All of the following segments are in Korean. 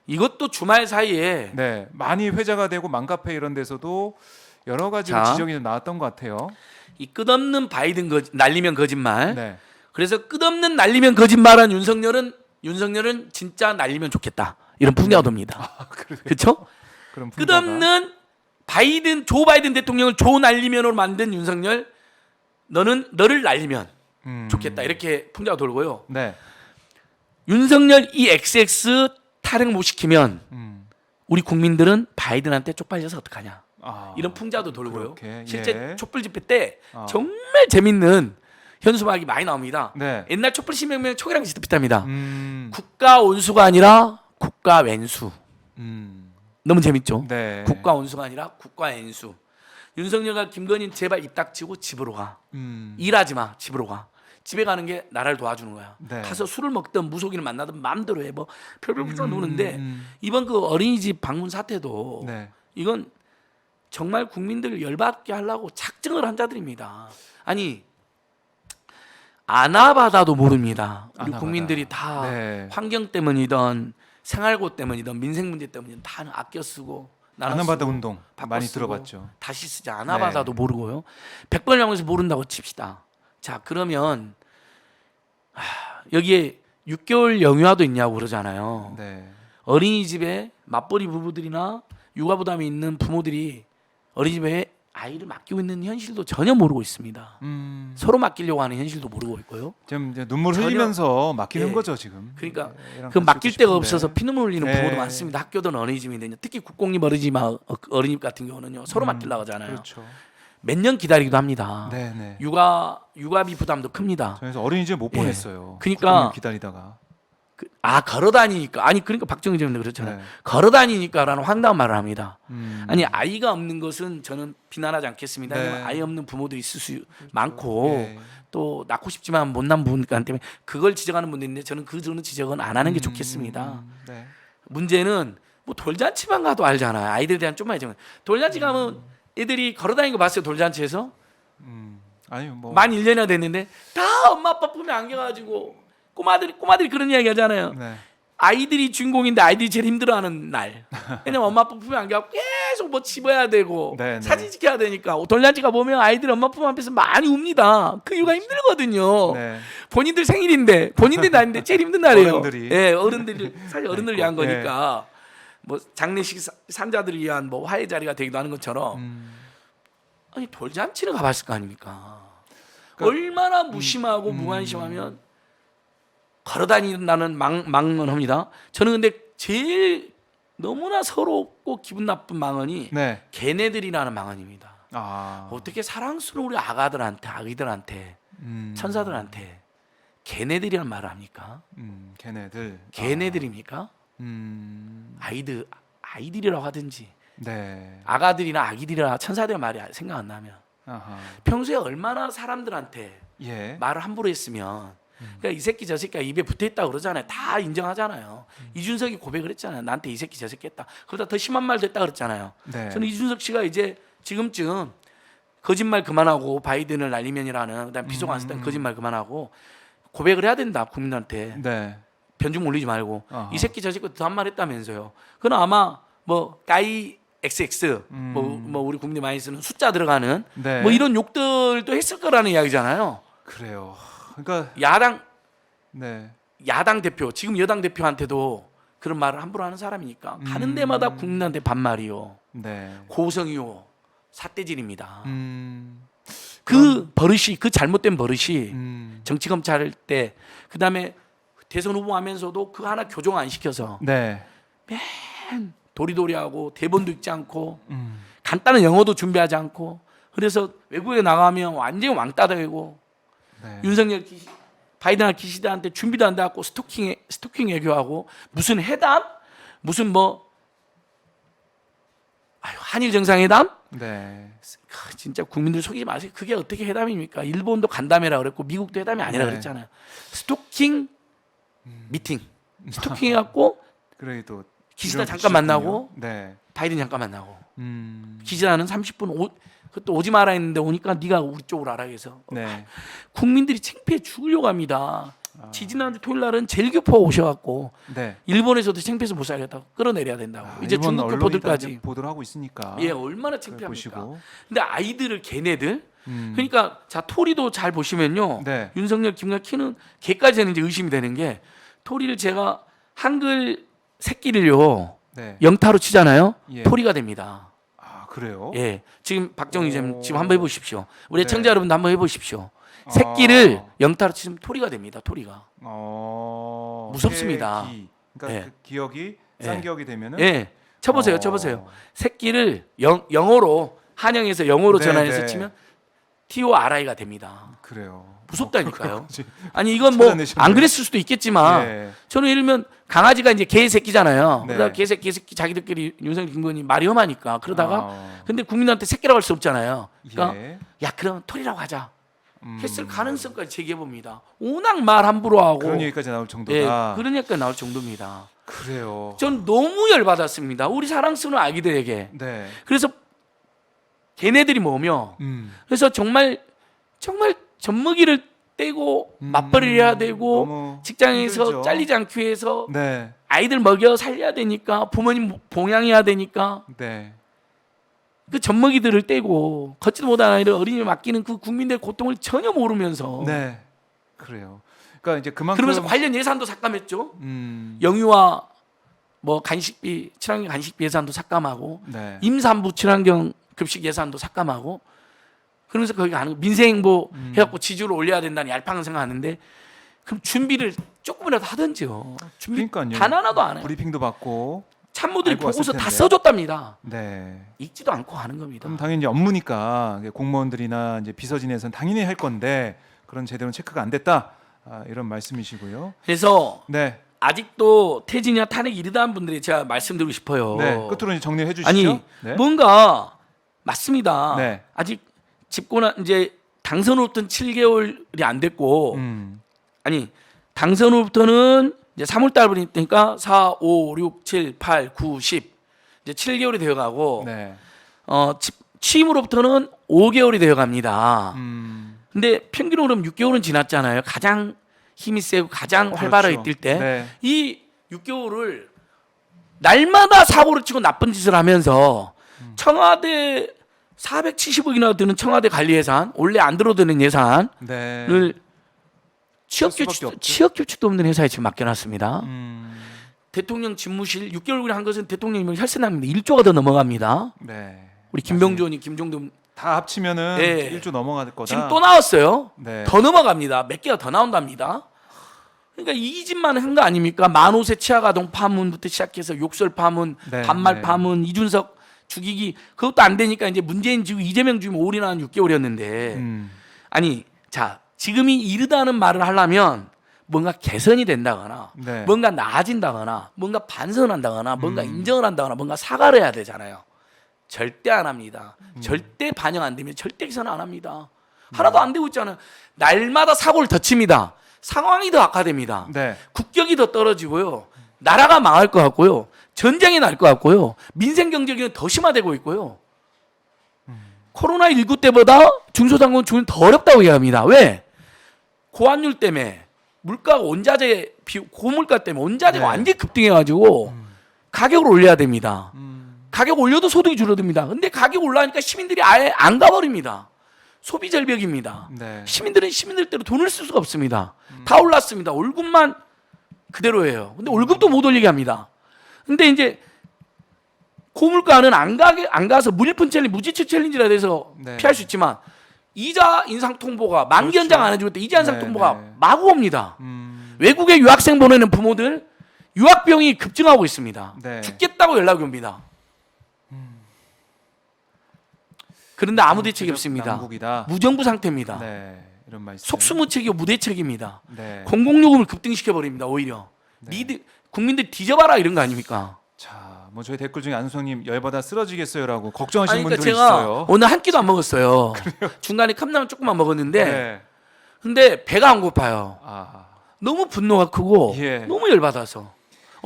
이것도 주말 사이에 네, 많이 회자가 되고 맘카페 이런 데서도 여러 가지 자. 지적이 나왔던 것 같아요. 이 끝없는 바이든 날리면 거짓말. 네, 그래서 끝없는 날리면 거짓말한 윤석열은 진짜 날리면 좋겠다. 이런 풍자가 돕니다. 그렇죠? 그럼 풍자가. 끝없는 조 바이든 대통령을 조 날리면으로 만든 윤석열, 너를 날리면 좋겠다. 이렇게 풍자가 돌고요. 네, 윤석열 이 XX 탈핵 못 시키면 음. 우리 국민들은 바이든한테 쪽팔려서 어떡하냐. 아, 이런 풍자도 돌고요. 그렇게, 실제 예. 촛불 집회 때 아. 정말 재밌는 현수막이 많이 나옵니다. 네, 옛날 촛불 시민혁명 초기랑 비슷합니다. 음, 국가 원수가 아니라 국가 왼수. 너무 재밌죠? 네, 국가 원수가 아니라 국가 왼수. 윤석열과 김건희 제발 입 닥치고 집으로 가. 일하지 마. 집으로 가. 집에 가는 게 나라를 도와주는 거야. 네. 가서 술을 먹든 무속인을 만나든 마음대로 해. 뭐 별별 붙여 노는데 이번 그 어린이집 방문 사태도 네, 이건 정말 국민들을 열받게 하려고 작정을 한 자들입니다. 아니 아나바다도 모릅니다. 우리 아나바다. 국민들이 다 네. 환경 때문이든 생활고 때문이든 민생 문제 때문이든 다 아껴 쓰고 나눠 아나바다 쓰고 운동 바꿔 많이 쓰고 들어봤죠. 다시 쓰지 아나바다도 네. 모르고요. 백번양에서 모른다고 칩시다. 자 그러면 여기에 6개월 영유아도 있냐고 그러잖아요. 네, 어린이집에 맞벌이 부부들이나 육아 부담이 있는 부모들이 어린이집에 아이를 맡기고 있는 현실도 전혀 모르고 있습니다. 서로 맡기려고 하는 현실도 모르고 있고요. 지금 이제 눈물 전혀- 흘리면서 맡기는 예. 거죠 지금. 그러니까 애랑 그 같이 맡길 있고 데가 싶은데. 없어서 피눈물 흘리는 네. 부모도 많습니다. 학교든 어린이집인데 특히 국공립 어린이집 같은 경우는요 서로 맡기려고 하잖아요. 그렇죠. 몇 년 기다리기도 합니다. 네, 네. 육아비 부담도 큽니다. 그래서 어린이집 못 예. 보냈어요. 그러니까 국민을 기다리다가. 걸어 다니니까 아니 그러니까 박정희 의원도 그렇잖아요. 네. 걸어 다니니까라는 황당한 말을 합니다. 음. 아니 아이가 없는 것은 저는 비난하지 않겠습니다. 네. 왜냐면 아이 없는 부모도 있을 수 많고 예. 또 낳고 싶지만 못 낳은 분들 때문에 그걸 지적하는 분도 있는데 저는 지적은 안 하는 게 좋겠습니다. 네. 문제는 뭐 돌잔치만 가도 알잖아요. 아이들에 대한 좀만 정은 돌잔치 가면 애들이 걸어다니는 거 봤어요. 돌잔치에서 아니 뭐. 만 1년이나 됐는데 다 엄마 아빠 품에 안겨가지고 꼬마들이 그런 이야기 하잖아요. 네. 아이들이 주인공인데 아이들이 제일 힘들어하는 날. 왜냐면 엄마 아빠 품에 안겨서 계속 뭐 집어야 되고 네, 네. 사진 찍혀야 되니까 돌잔치가 보면 아이들이 엄마 품 앞에서 많이 웁니다. 그 이유가 힘들거든요. 네. 본인들 생일인데 본인들 날인데 제일 힘든 날이에요. 어른들이. 예, 어른들이 사실 어른들을 위한 네. 거니까 뭐 장례식 산자들을 위한 뭐 화해 자리가 되기도 하는 것처럼 아니 돌잔치를 가봤을 거 아닙니까? 그러니까, 얼마나 무심하고 무관심하면 걸어다닌다는 망언합니다. 저는 근데 제일 너무나 서럽고 기분 나쁜 망언이 네. 걔네들이라는 망언입니다. 아. 어떻게 사랑스러운 우리 아기들한테 천사들한테 걔네들이란 말을 합니까? 걔네들. 걔네들입니까? 음. 아이들이라고 하든지 네. 아가들이나 아기들이나 천사들 말이 생각 안 나면 아하. 평소에 얼마나 사람들한테 예. 말을 함부로 했으면 그러니까 이 새끼 저 새끼가 입에 붙어있다고 그러잖아요. 다 인정하잖아요. 이준석이 고백을 했잖아요. 나한테 이 새끼 저 새끼 했다. 그러다 더 심한 말도 했다 그랬잖아요. 네. 저는 이준석 씨가 이제 지금쯤 거짓말 그만하고 바이든을 날리면이라는 그다음 비속 안 쓰던 거짓말 그만하고 고백을 해야 된다 국민한테. 네. 변죽 올리지 말고 아하. 이 새끼 저 새끼 더 한 말 했다면서요. 그건 아마 뭐 까이 XX 뭐 우리 국민이 많이 쓰는 숫자 들어가는 네. 뭐 이런 욕들도 했을 거라는 이야기잖아요. 그래요. 그러니까 야당 네. 대표 지금 여당 대표한테도 그런 말을 함부로 하는 사람이니까 가는 데마다 국민한테 반말이요. 네. 고성이요. 삿대질입니다. 그럼- 버릇이 그 잘못된 버릇이 음. 정치 검찰 때 그다음에 대선 후보 하면서도 그 하나 교정 안 시켜서 네. 도리도리하고 대본도 읽지 않고 간단한 영어도 준비하지 않고 그래서 외국에 나가면 완전히 왕따 되고 네. 윤석열 바이든과 기시다한테 준비도 안 돼갖고 스토킹 외교하고 무슨 회담? 무슨 뭐 한일 정상회담? 네. 진짜 국민들 속이지 마세요. 그게 어떻게 회담입니까? 일본도 간담회라 그랬고 미국도 회담이 아니라 네. 그랬잖아요. 스토킹 미팅. 스토킹 해갖고 그래도 기시다 이런 잠깐 붙이셨군요. 만나고 네. 바이든 잠깐 만나고 기시다는 30분 그것도 오지 마라 했는데 오니까 네가 우리 쪽으로 알아 해서 네. 국민들이 창피해 죽으려고 합니다. 지지난주 토요일 날은 제일 교포 오셔갖고 네. 일본에서도 창피해서 못 살겠다고 끌어내려야 된다고. 이제 일본 중국 언론이 교포들까지. 이제 보도를 하고 있으니까. 예, 얼마나 그걸 창피합니까. 보시고. 근데 아이들을 걔네들 그러니까 자 토리도 잘 보시면요. 네. 윤석열 김관 키는 걔까지는 이제 의심이 되는 게 토리를 제가 한글 새끼를요 네. 영타로 치잖아요. 예. 토리가 됩니다. 아 그래요? 예, 지금 박정희 쌤 오. 지금 한번 해보십시오. 우리 네. 청자 여러분도 한번 해보십시오. 새끼를 영타로 치면 토리가 됩니다. 토리가. 무섭습니다. 기. 그러니까 예. 그 기억이 예. 쌍기억이 되면은. 예, 쳐보세요, 쳐보세요. 새끼를 영어로 한영에서 영어로 네, 전환해서 네. 치면 TORI가 됩니다. 그래요. 무섭다니까요. 그거지. 아니 이건 뭐 찾아내셨네요. 안 그랬을 수도 있겠지만 예. 저는 예를 들면 강아지가 이제 개 새끼잖아요. 네. 그러다 개 새끼 자기들끼리 윤석열 김건희 말이 험하니까 그러다가 아. 근데 국민한테 새끼라고 할 수 없잖아요. 그러니까 예. 야 그럼 토리라고 하자. 했을 가능성까지 제기해 봅니다. 워낙 말 함부로 하고 그런 얘기까지 나올 예, 정도다. 그러니까 나올 정도입니다. 그래요. 전 너무 열받았습니다. 우리 사랑스러운 아기들에게. 네. 그래서 걔네들이 뭐며 그래서 정말 젖먹이를 떼고 맞벌이를 해야 되고 너무 직장에서 힘들죠. 잘리지 않기 위해서 네. 아이들 먹여 살려야 되니까 부모님 봉양해야 되니까 네. 그 젖먹이들을 떼고 걷지도 못한 아이를 어린이에 맡기는 그 국민들의 고통을 전혀 모르면서 네. 그래요. 그러니까 이제 그만큼 그러면서 관련 예산도 삭감했죠. 음. 영유아 뭐 간식비 친환경 간식비 예산도 삭감하고 네. 임산부 친환경 급식 예산도 삭감하고 그러면서 거기 가는 민생행보 해갖고 지지율을 올려야 된다는 얄팍한 생각하는데 그럼 준비를 조금이라도 하든지요. 준비 그러니까요. 단 하나도 안 해요. 브리핑도 받고. 참모들이 알고 왔을 보고서 다 텐데. 써줬답니다. 네. 읽지도 않고 하는 겁니다. 그럼 당연히 이제 업무니까 공무원들이나 이제 비서진에서는 당연히 할 건데 그런 제대로 체크가 안 됐다. 이런 말씀이시고요. 그래서 네. 아직도 퇴진이나 탄핵 이르다는 분들이 제가 말씀드리고 싶어요. 네. 끝으로 이제 정리해 주시죠. 아니 네. 뭔가 맞습니다. 네. 아직 집권한 이제 당선 후부터 7개월이 안 됐고 아니 당선 후부터는 이제 3월 달부터니까 4, 5, 6, 7, 8, 9, 10 이제 7개월이 되어가고 네. 취임으로부터는 5개월이 되어갑니다. 음. 근데 평균으로 6개월은 지났잖아요. 가장 힘이 세고 가장 활발하게 그렇죠. 뛸 때 네. 이 6개월을 날마다 사고를 치고 나쁜 짓을 하면서 청와대 470억이나 드는 청와대 관리 예산 원래 안 들어드는 예산을 네. 수밖에 없죠. 취업 규칙도 없는 회사에 지금 맡겨놨습니다. 음. 대통령 집무실 6개월 한 것은 대통령님 혈세납니다. 1조가 더 넘어갑니다. 네. 우리 김병주 의원이 김종도 다 합치면은 네. 1조 넘어갈 거다. 지금 또 나왔어요. 네. 더 넘어갑니다. 몇 개가 더 나온답니다. 그러니까 이 집만 한 거 아닙니까? 만호세 치아가동 파문부터 시작해서 욕설 파문, 네, 반말 네. 파문, 이준석 죽이기 그것도 안 되니까 이제 문재인 지고 이재명 지금 올인하는 6개월이었는데 아니 자 지금이 이르다는 말을 하려면 뭔가 개선이 된다거나 네. 뭔가 나아진다거나 뭔가 반성한다거나 뭔가 인정을 한다거나 뭔가 사과를 해야 되잖아요. 절대 안 합니다. 절대 반영 안 되면 절대 개선 안 합니다. 하나도 안 되고 있잖아요. 날마다 사고를 더 칩니다. 상황이 더 악화됩니다. 네. 국격이 더 떨어지고요. 나라가 망할 것 같고요. 전쟁이 날 것 같고요. 민생 경제는 더 심화되고 있고요. 코로나19 때보다 중소상공인 주는 더 어렵다고 얘기합니다. 왜? 고환율 때문에 물가가 원자재 고물가 때문에 원자재가 네. 완전히 급등해가지고 가격을 올려야 됩니다. 가격 올려도 소득이 줄어듭니다. 근데 가격 올라가니까 시민들이 아예 안 가버립니다. 소비 절벽입니다. 네. 시민들은 시민들대로 돈을 쓸 수가 없습니다. 다 올랐습니다. 월급만 그대로예요. 근데 월급도 못 올리게 합니다. 근데 이제 고물가는 안 가서 무일푼 챌린지, 무지출 챌린지라 돼서 네. 피할 수 있지만 이자 인상 통보가 만기 그렇죠. 연장 안 해주고 때 이자 인상 네, 통보가 네. 마구 옵니다. 외국에 유학생 보내는 부모들 유학비용이 급증하고 있습니다. 네. 죽겠다고 연락이 옵니다. 그런데 아무 대책이 없습니다. 난국이다. 무정부 상태입니다. 네. 이런 말씀. 속수무책이고 무대책입니다. 네. 공공요금을 급등시켜 버립니다. 오히려 니들 국민들 뒤져봐라 이런 거 아닙니까? 자, 뭐 저희 댓글 중에 안수성님 열받아 쓰러지겠어요라고 걱정하시는 아니, 그러니까 분들이 제가 있어요. 오늘 한 끼도 안 먹었어요. 중간에 컵라면 조금만 먹었는데 네. 근데 배가 안 고파요. 아. 너무 분노가 크고 예. 너무 열받아서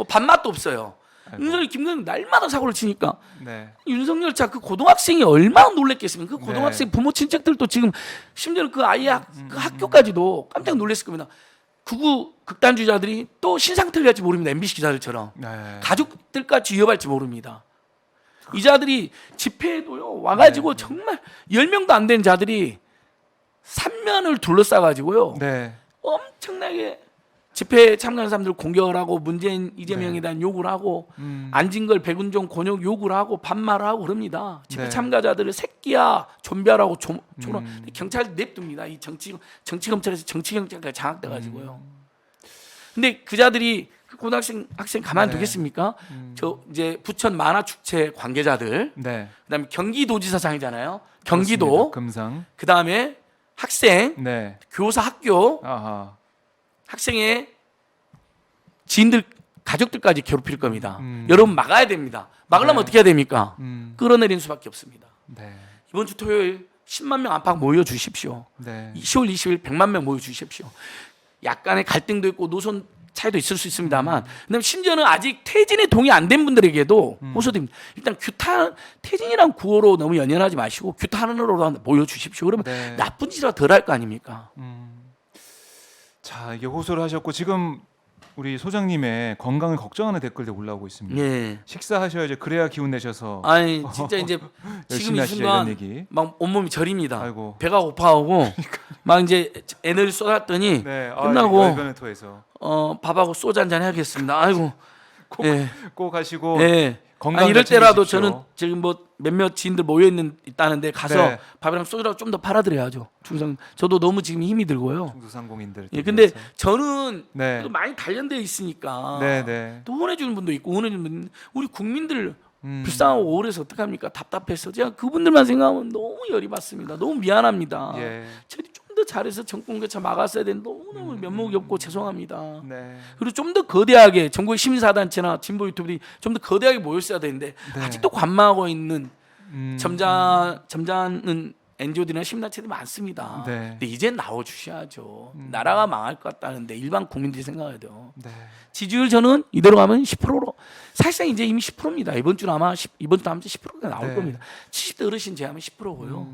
밥맛도 없어요. 아이고. 윤석열 김건희 날마다 사고를 치니까 네. 윤석열 차 그 고등학생이 얼마나 놀랬겠습니까? 그 고등학생 네. 부모 친척들도 지금 심지어 그 아이 그 학교까지도 깜짝 놀랐을 겁니다. 극우 극단주의자들이 또 신상털이 할지 모릅니다. MBC 기자들처럼 네. 가족들까지 위협할지 모릅니다. 이 자들이 집회에도요 와가지고 네. 정말 10명도 안 되는 자들이 3면을 둘러싸가지고요 네. 엄청나게 집회에 참가한 사람들 공격을 하고 문재인 이재명에 네. 대한 욕을 하고 안진걸 백운종 권역 욕을 하고 반말을 하고 그럽니다. 집회 네. 참가자들을 새끼야 좀비하라고 경찰 냅둡니다. 이 정치 검찰에서 정치 경찰까지 장악돼 가지고요. 근데 그 자들이 그 고등학생 학생 가만 네. 두겠습니까? 저 이제 부천 만화 축제 관계자들, 네. 그다음에 경기도지사장이잖아요. 경기도, 그렇습니다. 금상. 그다음에 학생, 네. 교사 학교, 아하. 학생의 지인들 가족들까지 괴롭힐 겁니다. 여러분 막아야 됩니다. 막으려면 네. 어떻게 해야 됩니까? 음. 끌어내리는 수밖에 없습니다. 네. 이번 주 토요일 10만 명 안팎 모여 주십시오. 네. 10월 20일 100만 명 모여 주십시오. 약간의 갈등도 있고 노선 차이도 있을 수 있습니다만, 그다음에 심지어는 아직 퇴진에 동의 안 된 분들에게도 호소드립니다. 일단 퇴진이랑 구호로 너무 연연하지 마시고 규탄으로 모여 주십시오. 그러면 네. 나쁜 짓이라 덜 할 거 아닙니까? 자, 이게 호소를 하셨고 지금 우리 소장님의 건강을 걱정하는 댓글들 올라오고 있습니다. 예. 식사하셔야죠. 그래야 기운 내셔서 아니 진짜 이제 지금 열심히 이 하시죠, 이런 순간 얘기. 막 온몸이 저립니다. 아이고. 배가 고파하고 막 이제 에너지 쏟았더니 네. 끝나고 열변을 토해서 밥하고 소주 한잔 해야겠습니다. 아이고. 꼭, 예. 꼭 하시고 예. 건강 아니, 이럴 잘 때라도 챙기십시오. 저는 지금 뭐 몇몇 지인들 모여 있다는데 가서 네. 밥이랑 소주라도 좀 더 팔아드려야죠. 중상 저도 너무 지금 힘이 들고요. 중소상공인들. 예, 근데 저는 네. 또 많이 단련되어 있으니까 네, 네. 또 후원해주는 분도 있고 후원해주는 분, 우리 국민들 음. 불쌍하고 우울해서 어떡합니까? 답답해서 제가 그분들만 생각하면 너무 열이 받습니다. 너무 미안합니다. 예. 저희 좀 더 잘해서 정권 교체 막았어야 되는데 너무너무 면목이 없고 죄송합니다. 네. 그리고 좀 더 거대하게 전국의 시민사단체나 진보 유튜브들이 좀 더 거대하게 모였어야 되는데 네. 아직도 관망하고 있는 음. 점잖은 NGO들이나 시민단체들이 많습니다. 네. 근데 이제 나와주셔야죠. 나라가 망할 것 같다는데 일반 국민들이 생각해야 돼요. 네. 지지율 저는 이대로 가면 10%로 사실상 이제 이미 10%입니다. 이번 주 아마 이번 주 다음 주 10%가 나올 네. 겁니다. 70대 어르신 제하면 10%고요.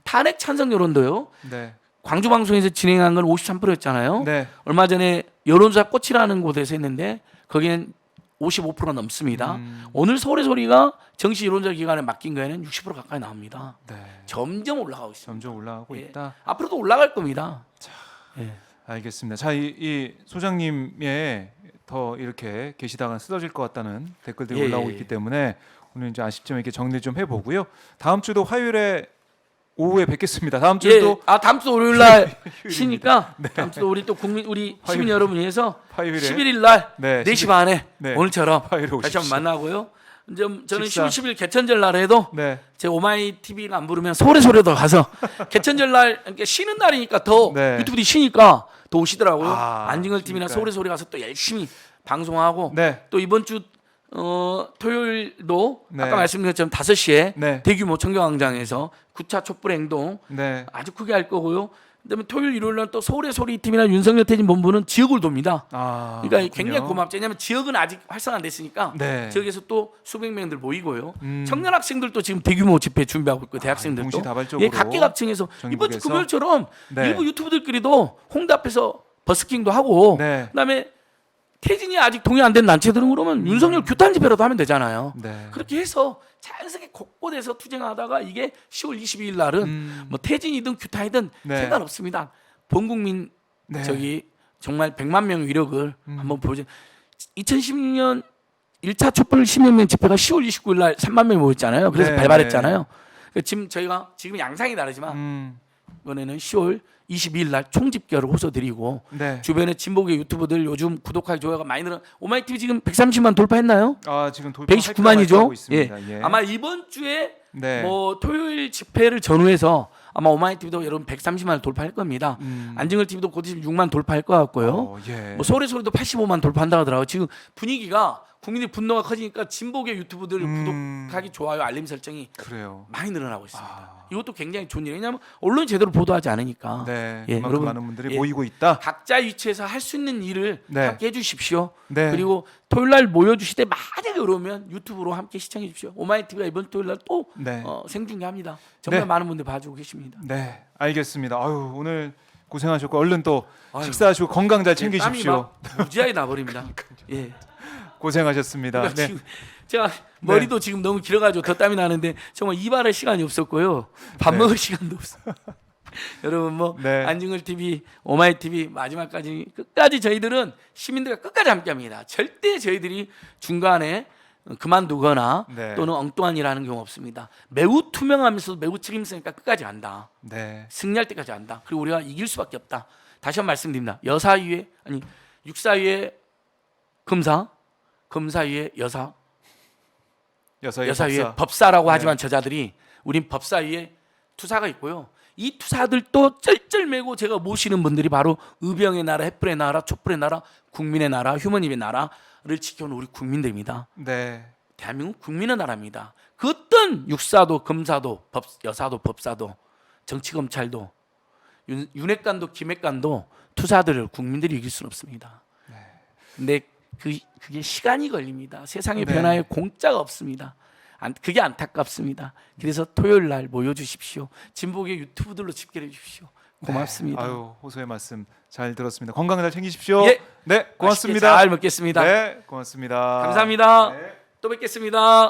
탄핵 찬성 여론도요. 네. 광주 방송에서 진행한 건 53%였잖아요. 네. 얼마 전에 여론조사 꽃이라는 곳에서 했는데 거기는 55%가 넘습니다. 오늘 서울의 소리가 정치 여론조사 기관에 맡긴 거에는 60% 가까이 나옵니다. 네. 점점 올라가고 있습니다. 점점 올라가고 예. 있다. 앞으로도 올라갈 겁니다. 예. 알겠습니다. 자, 이 소장님의 더 이렇게 계시다가 쓰러질 것 같다는 댓글들이 예, 올라오고 예, 있기 예. 때문에 오늘 이제 아쉽지만 이렇게 정리 좀 해보고요. 다음 주도 화요일에 오후에 뵙겠습니다. 다음 주도 예. 다음 주 월요일 날 쉬니까 다음 주도 우리 또 국민 우리 시민 화요일. 여러분 위해서 화요일에 11일 날 네, 4시 반에 네. 오늘처럼 화요일에 다시 오십시오. 한번 만나고요. 이제 저는 식사. 10월 10일 개천절 날에도 네. 제 오마이 TV가 안 부르면 서울의 소리도 가서 개천절 날 이렇게 쉬는 날이니까 더 네. 유튜브들이 쉬니까 더 오시더라고요. 아, 안진걸 TV나 그러니까요. 서울의 소리 가서 또 열심히 방송하고 네. 또 이번 주 토요일도 네. 아까 말씀드린 것처럼 5시에 네. 대규모 청경광장에서 9차 촛불 행동 네. 아주 크게 할 거고요. 그다음에 토요일 일요일 날 또 서울의 소리 팀이나 윤석열 태진 본부는 지역을 돕니다. 아, 그러니까 그렇군요. 굉장히 고맙죠. 왜냐하면 지역은 아직 활성화 안 됐으니까 네. 지역에서 또 수백 명들 모이고요. 청년 학생들도 지금 대규모 집회 준비하고 있고 대학생들도 동시다발적으로 예, 각계각층에서 이번 주 전국에서. 금요일처럼 네. 일부 유튜브들끼리도 홍대 앞에서 버스킹도 하고 네. 그다음에 태진이 아직 동의 안 된 단체들은 그러면 윤석열 규탄 집회라도 하면 되잖아요. 네. 그렇게 해서 자연스럽게 곳곳에서 투쟁하다가 이게 10월 22일 날은 뭐 태진이든 규탄이든 네. 상관없습니다. 본 국민 네. 저기 정말 100만 명의 위력을 한번 보여줘. 2016년 1차 촛불 시민명 집회가 10월 29일 날 3만 명이 모였잖아요. 그래서 네, 발발했잖아요. 그러니까 지금 저희가 지금 양상이 다르지만 이번에는 10월 22일 날 총집결을 호소드리고 네. 주변에 진보계 유튜버들 요즘 구독할 좋아요가 많이 늘어. 오마이 TV 지금 130만 돌파했나요? 아, 지금 돌파 129만이죠. 예. 예. 아마 이번 주에 네. 뭐 토요일 집회를 전후해서 아마 오마이 TV도 여러분 130만을 돌파할 겁니다. 안진걸 TV도 곧 있으면 6만 돌파할 것 같고요. 예. 뭐 서울의 소리도 85만 돌파한다 하더라고요. 지금 분위기가 국민의 분노가 커지니까 진보계 유튜브들 구독하기 좋아요 알림 설정이 그래요. 많이 늘어나고 있습니다. 아. 이것도 굉장히 좋은 일이에요. 왜냐하면 언론이 제대로 보도하지 않으니까. 네. 예, 그만큼 여러분, 많은 분들이 예. 모이고 있다. 각자 위치에서 할 수 있는 일을 네. 함께 해주십시오. 네. 그리고 토요일 날 모여주실 때 만약에 그러면 유튜브로 함께 시청해 주십시오. 오마이 TV가 이번 토요일 날 또 네. 생중계합니다. 정말 네. 많은 분들 봐주고 계십니다. 네, 알겠습니다. 아유, 오늘 고생하셨고 얼른 또 아유. 식사하시고 건강 잘 땀이 챙기십시오. 막 무지하게 나버립니다. 예. 고생하셨습니다. 그러니까 네. 지금 제가 머리도 지금 너무 길어가지고 더 땀이 나는데 정말 이발할 시간이 없었고요. 밥 네. 먹을 시간도 없어. 여러분 뭐 네. 안중근 TV, 오마이 TV 마지막까지 끝까지 저희들은 시민들과 끝까지 함께합니다. 절대 저희들이 중간에 그만두거나 네. 또는 엉뚱한 일하는 경우 없습니다. 매우 투명하면서도 매우 책임있으니까 끝까지 간다. 네. 승리할 때까지 간다. 그리고 우리가 이길 수밖에 없다. 다시 한번 말씀드립니다. 여사 위에 아니 육사 위에 금사, 금사 위에 여사, 여사 위에 법사라고 네. 하지만 저자들이 우린 법사 위에 투사가 있고요. 이 투사들도 쩔쩔매고 제가 모시는 분들이 바로 의병의 나라, 햇불의 나라, 촛불의 나라, 국민의 나라, 휴머님의 나라를 지켜오는 우리 국민들입니다. 네. 대한민국 국민의 나라입니다. 그 어떤 육사도 금사도 여사도 법사도 정치검찰도 윤핵관도 김핵관도 투사들을 국민들이 이길 수는 없습니다. 근데 그게 시간이 걸립니다. 세상의 네. 변화에 공짜가 없습니다. 그게 안타깝습니다. 그래서 토요일 날 모여주십시오. 진복의 유튜브들로 집계해 주십시오. 고맙습니다. 네. 아유, 호소의 말씀 잘 들었습니다. 건강 잘 챙기십시오. 예. 네, 맛있게 고맙습니다. 잘 먹겠습니다. 네, 고맙습니다. 감사합니다. 네. 또 뵙겠습니다.